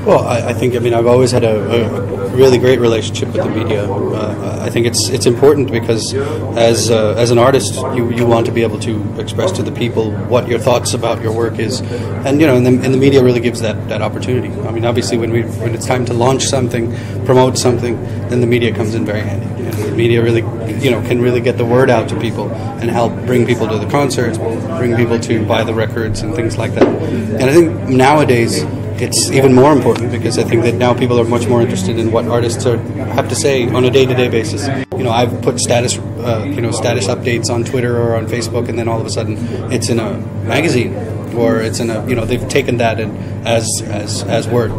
Well, I think, I mean, I've always had a really great relationship with the media. I think it's important because as an artist, you want to be able to express to the people what your thoughts about your work is, and and the media really gives that opportunity. I mean, obviously, when it's time to launch something, promote something, then the media comes in very handy. The media really can really get the word out to people and help bring people to the concerts, bring people to buy the records and things like that. And I think nowadays it's even more important because I think that now people are much more interested in what artists have to say on a day-to-day basis. I've put status updates on Twitter or on Facebook, and then all of a sudden it's in a magazine, or it's in a they've taken that as word.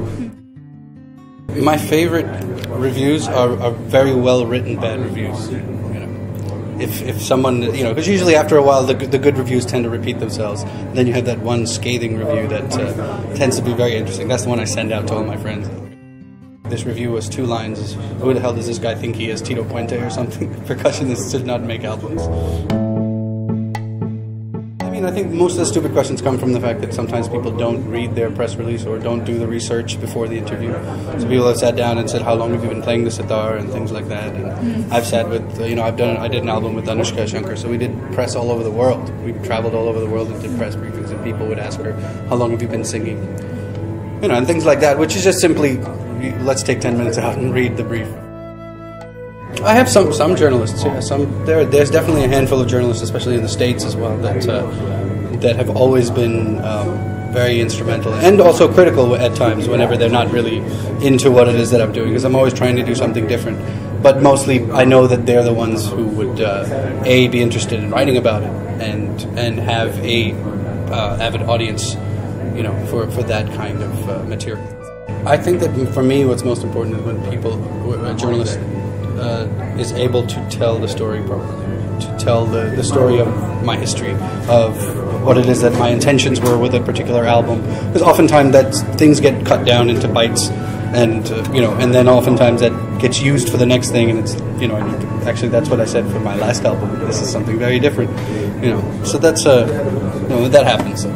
My favorite reviews are very well written bad reviews. If someone, because usually after a while the good reviews tend to repeat themselves. Then you have that one scathing review that tends to be very interesting. That's the one I send out to all my friends. This review was 2 lines. Who the hell does this guy think he is, Tito Puente or something? Percussionists should not make albums. I think most of the stupid questions come from the fact that sometimes people don't read their press release or don't do the research before the interview. So people have sat down and said, "How long have you been playing the sitar?" and things like that. And I've sat with, I did an album with Anushka Shankar, so we did press all over the world. We traveled all over the world and did press briefings, and people would ask her, "How long have you been singing?" And things like that, which is just simply, let's take 10 minutes out and read the brief. I have some journalists. Yeah, there's definitely a handful of journalists, especially in the States as well, that have always been very instrumental and also critical at times whenever they're not really into what it is that I'm doing, because I'm always trying to do something different. But mostly, I know that they're the ones who would be interested in writing about it and have a avid audience, for that kind of material. I think that for me, what's most important is when a journalist is able to tell the story properly, to tell the story of my history, of what it is that my intentions were with a particular album. Because oftentimes things get cut down into bites, and and then oftentimes that gets used for the next thing, and it's actually that's what I said for my last album. This is something very different, so that's that happens.